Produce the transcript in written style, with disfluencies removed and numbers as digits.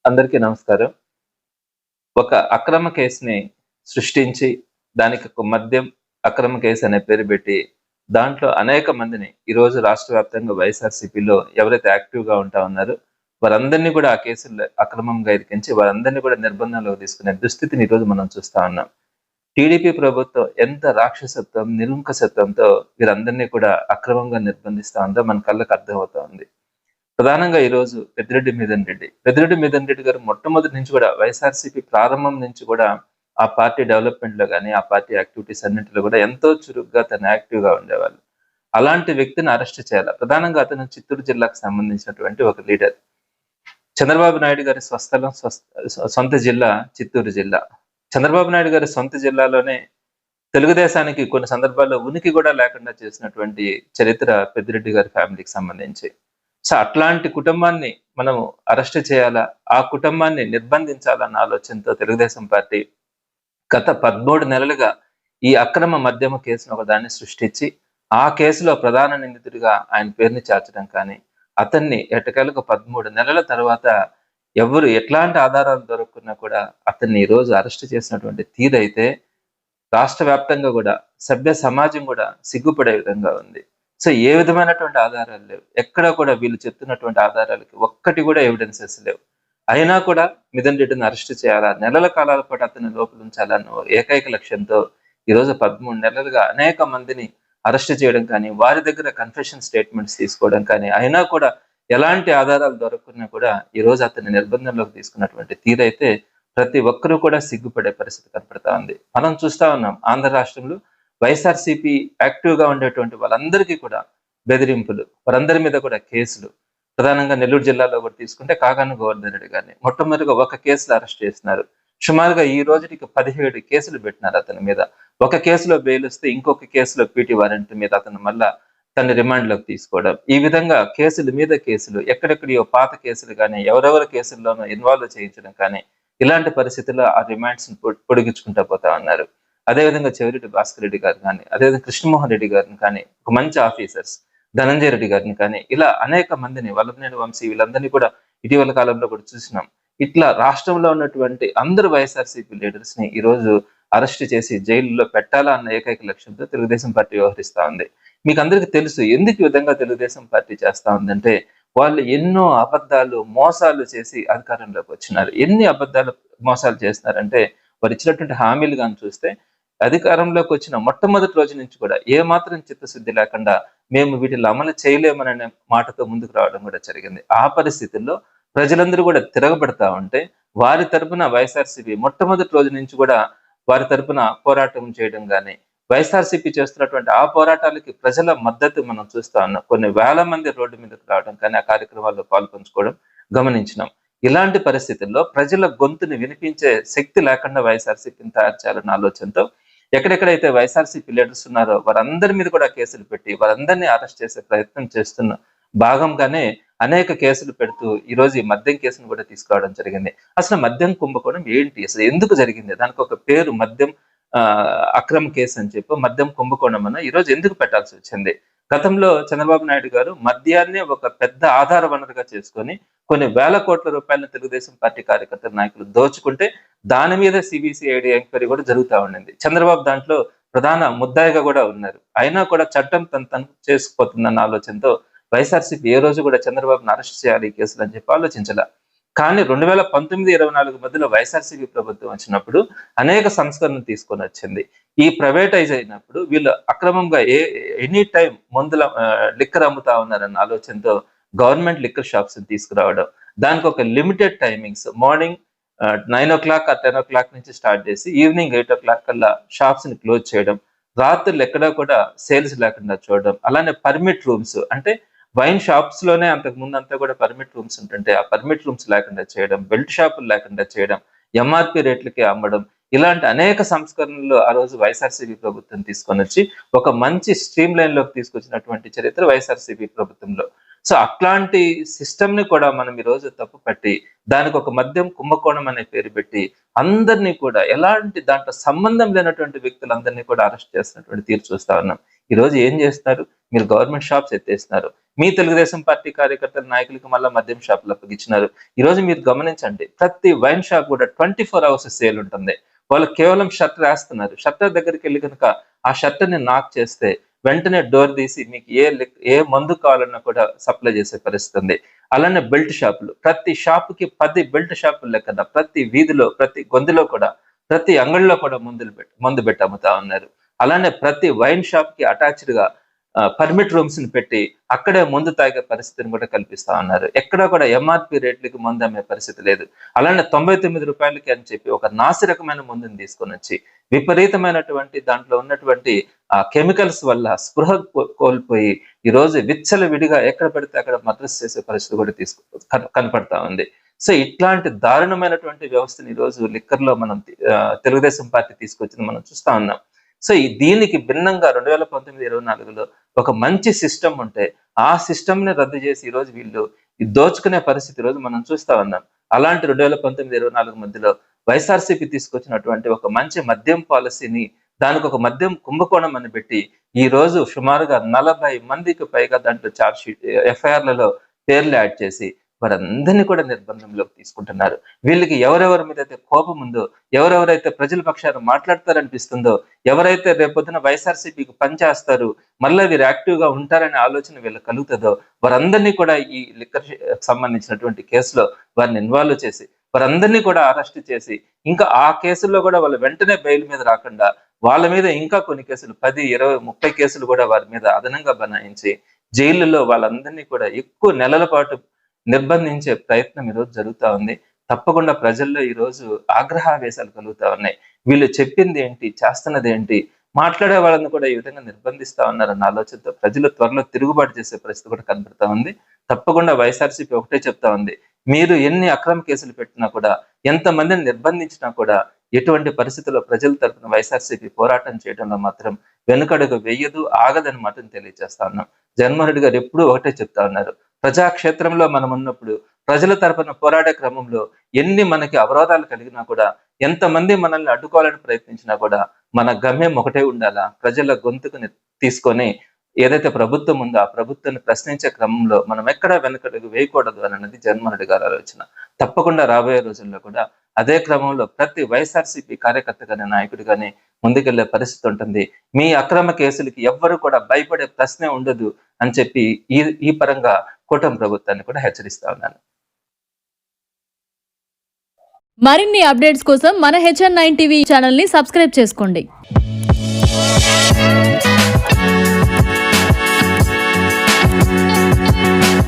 అందరికీ నమస్కారం. ఒక అక్రమ కేసుని సృష్టించి, దానికి ఒక మద్యం అక్రమ కేసు అనే పేరు పెట్టి, దాంట్లో అనేక మందిని ఈరోజు రాష్ట్ర వ్యాప్తంగా వైఎస్ఆర్‌సీపీలో ఎవరైతే యాక్టివ్‌గా ఉంటా ఉన్నారో, వారందరినీ కూడా ఆ కేసుల్లో అక్రమంగా ఇరికించి, వారందరినీ కూడా నిర్బంధంలోకి తీసుకునే దుస్థితిని ఈరోజు మనం చూస్తా ఉన్నాం. టీడీపీ ప్రభుత్వం ఎంత రాక్షసత్వం, నిరంకుశత్వంతో వీరందరినీ కూడా అక్రమంగా నిర్బంధిస్తా ఉందో మన కళ్ళకు అర్థమవుతా ఉంది. ప్రధానంగా ఈరోజు పెద్దిరెడ్డి మిథున్ రెడ్డి గారు మొట్టమొదటి నుంచి కూడా వైఎస్ఆర్‌సీపీ ప్రారంభం నుంచి కూడా ఆ పార్టీ డెవలప్‌మెంట్‌లో గాని, ఆ పార్టీ యాక్టివిటీస్ అన్నింటిలో కూడా ఎంతో చురుగ్గా తను యాక్టివ్‌గా ఉండేవాళ్ళు. అలాంటి వ్యక్తిని అరెస్ట్ చేయాల. ప్రధానంగా అతను చిత్తూరు జిల్లాకు సంబంధించినటువంటి ఒక లీడర్. చంద్రబాబు నాయుడు గారి స్వస్థలం సొంత జిల్లా చిత్తూరు జిల్లా. చంద్రబాబు నాయుడు గారి సొంత జిల్లాలోనే తెలుగుదేశానికి కొన్ని సందర్భాల్లో ఉనికి కూడా లేకుండా చేసినటువంటి చరిత్ర పెద్దిరెడ్డి గారి ఫ్యామిలీకి సంబంధించి. సో అట్లాంటి కుటుంబాన్ని మనము అరెస్ట్ చేయాలా, ఆ కుటుంబాన్ని నిర్బంధించాలన్న ఆలోచనతో తెలుగుదేశం పార్టీ గత 13 నెలలుగా ఈ అక్రమ మద్యమ కేసును ఒకదాన్ని సృష్టించి, ఆ కేసులో ప్రధాన నిందితుడిగా ఆయన పేరుని చేర్చడం కానీ, అతన్ని ఎట్టకేలకు 13 నెలల తర్వాత ఎవరు ఎట్లాంటి ఆధారాలు దొరకకున్నా కూడా అతన్ని ఈరోజు అరెస్ట్ చేసినటువంటి తీరైతే రాష్ట్ర వ్యాప్తంగా కూడా సభ్య సమాజం కూడా సిగ్గుపడే విధంగా ఉంది. సో ఏ విధమైనటువంటి ఆధారాలు లేవు. ఎక్కడ కూడా వీళ్ళు చెప్తున్నటువంటి ఆధారాలకి ఒక్కటి కూడా ఎవిడెన్సెస్ లేవు. అయినా కూడా మిథున్ రెడ్డిని అరెస్ట్ చేయాలా, నెలల కాలాల పాటు అతన్ని లోపల ఉంచాలన్న ఏకైక లక్ష్యంతో ఈరోజు 13 నెలలుగా అనేక మందిని అరెస్ట్ చేయడం కానీ, వారి దగ్గర కన్ఫెషన్ స్టేట్మెంట్స్ తీసుకోవడం కానీ, అయినా కూడా ఎలాంటి ఆధారాలు దొరకకున్నా కూడా ఈరోజు అతన్ని నిర్బంధంలోకి తీసుకున్నటువంటి తీరైతే ప్రతి ఒక్కరూ కూడా సిగ్గుపడే పరిస్థితి కనపడతా ఉంది. మనం చూస్తా ఉన్నాం ఆంధ్ర రాష్ట్రంలో వైఎస్ఆర్‌సీపీ యాక్టివ్‌గా ఉండేటువంటి వాళ్ళందరికీ కూడా బెదిరింపులు, వారందరి మీద కూడా కేసులు. ప్రధానంగా నెల్లూరు జిల్లాలో కూడా తీసుకుంటే కాకాని గోవర్ధన్ రెడ్డి గారిని మొట్టమొదటిగా ఒక కేసులో అరెస్ట్ చేసినారు. సుమారుగా ఈ రోజుకి 17 కేసులు పెట్టినారు అతని మీద. ఒక కేసులో బెయిల్ వస్తే ఇంకొక కేసులో పీటీ వారెంట్ మీద అతను మళ్ళా తన రిమాండ్‌లోకి తీసుకోవడం. ఈ విధంగా కేసుల మీద కేసులు, ఎక్కడెక్కడియో పాత కేసులు గాని, ఎవరెవరి కేసుల్లోనో ఇన్వాల్వ్ చేయించడం కానీ, ఇలాంటి పరిస్థితుల్లో ఆ రిమాండ్స్‌ని పొడిగించుకుంటా పోతా ఉన్నారు. అదేవిధంగా చెవిరెడ్డి భాస్కర్ రెడ్డి గారు కానీ, అదేవిధంగా కృష్ణమోహన్ రెడ్డి గారిని కానీ, ఒక మంచి ఆఫీసర్స్ ధనంజయ రెడ్డి గారిని కానీ, ఇలా అనేక మందిని వల్లభనేని వంశీ వీళ్ళందరినీ కూడా ఇటీవల కాలంలో కూడా చూసినాం. ఇట్లా రాష్ట్రంలో ఉన్నటువంటి అందరు వైఎస్ఆర్‌సీపీ లీడర్స్ ని ఈరోజు అరెస్ట్ చేసి జైలులో పెట్టాలా అన్న ఏకైక లక్ష్యంతో తెలుగుదేశం పార్టీ వ్యవహరిస్తా ఉంది. మీకు అందరికీ తెలుసు ఎందుకు ఈ విధంగా తెలుగుదేశం పార్టీ చేస్తా ఉందంటే, వాళ్ళు ఎన్నో అబద్ధాలు, మోసాలు చేసి అధికారంలోకి వచ్చినారు. ఎన్ని అబద్ధాలు, మోసాలు చేస్తున్నారంటే, వారు ఇచ్చినటువంటి హామీలు గాని చూస్తే అధికారంలోకి వచ్చిన మొట్టమొదటి రోజు నుంచి కూడా ఏ మాత్రం చిత్తశుద్ధి లేకుండా మేము వీటిని అమలు చేయలేమనే మాటతో ముందుకు రావడం కూడా జరిగింది. ఆ పరిస్థితుల్లో ప్రజలందరూ కూడా తిరగబడతా ఉంటే వారి తరపున వైఎస్ఆర్‌సీపీ మొట్టమొదటి రోజు నుంచి కూడా వారి తరపున పోరాటం చేయడం గాని, వైఎస్ఆర్‌సీపీ చేస్తున్నటువంటి ఆ పోరాటాలకి ప్రజల మద్దతు మనం చూస్తా ఉన్నాం. కొన్ని వేల మంది రోడ్డు మీదకు రావడం కానీ, ఆ కార్యక్రమాల్లో పాల్పంచుకోవడం గమనించినాం. ఇలాంటి పరిస్థితుల్లో ప్రజల గొంతుని వినిపించే శక్తి లేకుండా వైఎస్ఆర్‌సీపీని తయారు చేయాలన్న ఆలోచనతో ఎక్కడెక్కడైతే వైఎస్ఆర్‌సీపీ లీడర్స్ ఉన్నారో వారందరి మీద కూడా కేసులు పెట్టి వారందరినీ అరెస్ట్ చేసే ప్రయత్నం చేస్తున్న భాగంగానే అనేక కేసులు పెడుతూ ఈరోజు ఈ మద్యం కేసును కూడా తీసుకురావడం జరిగింది. అసలు మద్యం కుంభకోణం ఏంటి? అసలు ఎందుకు జరిగింది? దానికి ఒక పేరు మద్యం అక్రమ కేసు అని చెప్పి మద్యం కుంభకోణం అని ఈరోజు ఎందుకు పెట్టాల్సి వచ్చింది? గతంలో చంద్రబాబు నాయుడు గారు మద్యాన్ని ఒక పెద్ద ఆధార వనరుగా చేసుకొని కొన్ని వేల కోట్ల రూపాయలను తెలుగుదేశం పార్టీ కార్యకర్తల నాయకులు దోచుకుంటే దాని మీద సిబిసిఐడి ఎంక్వైరీ కూడా జరుగుతూ ఉండింది. చంద్రబాబు దాంట్లో ప్రధాన ముద్దాయిగా కూడా ఉన్నారు. అయినా కూడా చట్టం తను చేసుకుపోతుందన్న ఆలోచనతో వైఎస్ఆర్‌సీపీ ఏ రోజు కూడా చంద్రబాబును అరెస్ట్ చేయాలి ఈ కేసులు అని చెప్పి ఆలోచించాల. కానీ 2019, 24 మధ్యలో వైఎస్ఆర్‌సీపీ ప్రభుత్వం వచ్చినప్పుడు అనేక సంస్కరణలు తీసుకొని వచ్చింది. ఈ ప్రైవేటైజ్ అయినప్పుడు వీళ్ళు అక్రమంగా ఎనీ టైం మందుల లిక్కర్ అమ్ముతా ఉన్నారన్న ఆలోచనతో గవర్నమెంట్ లిక్కర్ షాప్స్ తీసుకురావడం, దానికి ఒక లిమిటెడ్ టైమింగ్స్ మార్నింగ్ 9:00 ఆర్ 10:00 నుంచి స్టార్ట్ చేసి ఈవినింగ్ 8:00 కల్లా షాప్స్ ని క్లోజ్ చేయడం, రాత్రులు ఎక్కడా కూడా సేల్స్ లేకుండా చూడడం, అలానే పర్మిట్ రూమ్స్ అంటే వైన్ షాప్స్ లోనే అంతకు ముందు అంతా కూడా పర్మిట్ రూమ్స్ ఉంటుంటే ఆ పర్మిట్ రూమ్స్ లేకుండా చేయడం, బెల్ట్ షాపులు లేకుండా చేయడం, ఎంఆర్పి రేట్లకే అమ్మడం, ఇలాంటి అనేక సంస్కరణలు ఆ రోజు వైఎస్ఆర్‌సీపీ ప్రభుత్వం తీసుకొని వచ్చి ఒక మంచి స్ట్రీమ్ లైన్ లోకి తీసుకొచ్చినటువంటి చరిత్ర వైఎస్ఆర్‌సీపీ ప్రభుత్వంలో. సో అట్లాంటి సిస్టమ్ ని కూడా మనం ఈ రోజు తప్పు పట్టి దానికి ఒక మద్యం కుంభకోణం అనే పేరు పెట్టి అందరినీ కూడా ఎలాంటి దాంట్లో సంబంధం లేనటువంటి వ్యక్తులందరినీ కూడా అరెస్ట్ చేస్తున్నటువంటి తీరు చూస్తా ఉన్నాం. ఈరోజు ఏం చేస్తారు? మీరు గవర్నమెంట్ షాప్స్ ఎత్తేస్తున్నారు. మీ తెలుగుదేశం పార్టీ కార్యకర్తల నాయకులకి మళ్ళా మద్యం షాపులు అప్పగిచ్చినారు. ఈరోజు మీరు గమనించండి, ప్రతి వైన్ షాప్ కూడా 24 అవర్స్ సేల్ ఉంటుంది. వాళ్ళు కేవలం షట్టర్ వేస్తున్నారు. షట్టర్ దగ్గరికి వెళ్ళి కనుక ఆ షట్టర్‌ని నాక్ చేస్తే వెంటనే డోర్ తీసి మీకు ఏ మందు కావాలన్నా కూడా సప్లై చేసే పరిస్థితి ఉంది. అలానే బెల్ట్ షాపులు, ప్రతి షాపుకి 10 బెల్ట్ షాపులు లెక్కన ప్రతి వీధిలో, ప్రతి గొంతులో కూడా, ప్రతి అంగడిలో కూడా మందు పెట్టి అమ్ముతా ఉన్నారు. అలానే ప్రతి వైన్ షాప్ కి అటాచ్డ్ గా పర్మిట్ రూమ్స్ ని పెట్టి అక్కడే మందు తాగే పరిస్థితిని కూడా కల్పిస్తా ఉన్నారు. ఎక్కడ కూడా ఎంఆర్పి రేట్లకి మందు అమ్మే పరిస్థితి లేదు. అలానే 99 రూపాయలకి అని చెప్పి ఒక నాసి రకమైన మందుని తీసుకొని వచ్చి విపరీతమైనటువంటి దాంట్లో ఉన్నటువంటి కెమికల్స్ వల్ల స్పృహ కోల్పోయి ఈ రోజు విచ్చలవిడిగా ఎక్కడ పడితే అక్కడ మద్రస్ చేసే పరిస్థితి కూడా కనపడతా ఉంది. సో ఇట్లాంటి దారుణమైనటువంటి వ్యవస్థని ఈ రోజు లిక్కర్ లో మనం తెలుగుదేశం పార్టీ తీసుకొచ్చింది మనం చూస్తా ఉన్నాం. సో దీనికి భిన్నంగా 2019-24లో ఒక మంచి సిస్టమ్ ఉంటే ఆ సిస్టమ్ ని రద్దు చేసి ఈ రోజు వీళ్ళు దోచుకునే పరిస్థితి రోజు మనం చూస్తా ఉన్నాం. అలాంటి 2019-24 మధ్యలో వైఎస్ఆర్సీపీ తీసుకొచ్చినటువంటి ఒక మంచి మద్యం పాలసీని, దానికి ఒక మద్యం కుంభకోణం అని పెట్టి ఈ రోజు సుమారుగా 40 మందికి పైగా దాంట్లో చార్జ్ షీట్ ఎఫ్ఐఆర్లలో పేర్లు యాడ్ చేసి వారందరినీ కూడా నిర్బంధంలోకి తీసుకుంటున్నారు. వీళ్ళకి ఎవరెవరి మీద అయితే కోపం ఉందో, ఎవరెవరైతే ప్రజల పక్షాన మాట్లాడతారనిపిస్తుందో, ఎవరైతే రేపొద్దున వైఎస్ఆర్సీపీకి పనిచేస్తారు, మళ్ళీ వీరు యాక్టివ్ గా ఉంటారనే ఆలోచన వీళ్ళకి కలుగుతుందో వారందరినీ కూడా ఈ లిక్కర్ సంబంధించినటువంటి కేసులో వారిని ఇన్వాల్వ్ చేసి వారందరినీ కూడా అరెస్ట్ చేసి ఇంకా ఆ కేసుల్లో కూడా వాళ్ళు వెంటనే బెయిల్ మీద రాకుండా వాళ్ళ మీద ఇంకా కొన్ని కేసులు 10, 20, 30 కేసులు కూడా వారి మీద అదనంగా బనాయించి జైలులో వాళ్ళందరినీ కూడా ఎక్కువ నెలల పాటు నిర్బంధించే ప్రయత్నం ఈరోజు జరుగుతా ఉంది. తప్పకుండా ప్రజల్లో ఈరోజు ఆగ్రహావేశాలు కలుగుతా ఉన్నాయి. వీళ్ళు చెప్పింది ఏంటి, చేస్తున్నది ఏంటి, మాట్లాడే వాళ్ళని కూడా ఈ విధంగా నిర్బంధిస్తా ఉన్నారన్న ఆలోచనతో ప్రజలు త్వరలో తిరుగుబాటు చేసే పరిస్థితి కూడా కనబడతా ఉంది. తప్పకుండా వైఎస్ఆర్సీపీ ఒకటే చెప్తా ఉంది, మీరు ఎన్ని అక్రమ కేసులు పెట్టినా కూడా, ఎంతమందిని నిర్బంధించినా కూడా ఎటువంటి పరిస్థితుల్లో ప్రజల తరఫున వైఎస్ఆర్సీపీ పోరాటం చేయడంలో మాత్రం వెనుకడుగు వెయ్యదు, ఆగదని మాత్రం తెలియజేస్తా ఉన్నాం. జగన్మోహన్ రెడ్డి గారు ఎప్పుడూ ఒకటే చెప్తా ఉన్నారు, ప్రజాక్షేత్రంలో మనం ఉన్నప్పుడు ప్రజల తరపున పోరాడే క్రమంలో ఎన్ని మనకి అవరోధాలు కలిగినా కూడా, ఎంతమంది మనల్ని అడ్డుకోవాలని ప్రయత్నించినా కూడా మన గమ్యం ఒకటే ఉండాలా, ప్రజల గొంతుకుని తీసుకొని ఏదైతే ప్రభుత్వం ఉందో ఆ ప్రభుత్వాన్ని ప్రశ్నించే క్రమంలో మనం ఎక్కడా వెనకడుగు వేయకూడదు అన్నది జగన్మోహన్ రెడ్డి గారి ఆలోచన. తప్పకుండా రాబోయే రోజుల్లో కూడా అదే క్రమంలో ప్రతి వైఎస్ఆర్సీపీ కార్యకర్త కానీ నాయకుడు కానీ ముందుకెళ్లే పరిస్థితి ఉంటుంది. మీ అక్రమ కేసులకి ఎవ్వరు కూడా భయపడే ప్రశ్నే ఉండదు అని చెప్పి ఈ పరంగా కూటమి ప్రభుత్వాన్ని కూడా హెచ్చరిస్తా ఉన్నాను. మరిన్ని అప్డేట్స్ కోసం మన HN9 టీవీ ఛానల్ ని సబ్స్క్రైబ్ చేసుకోండి.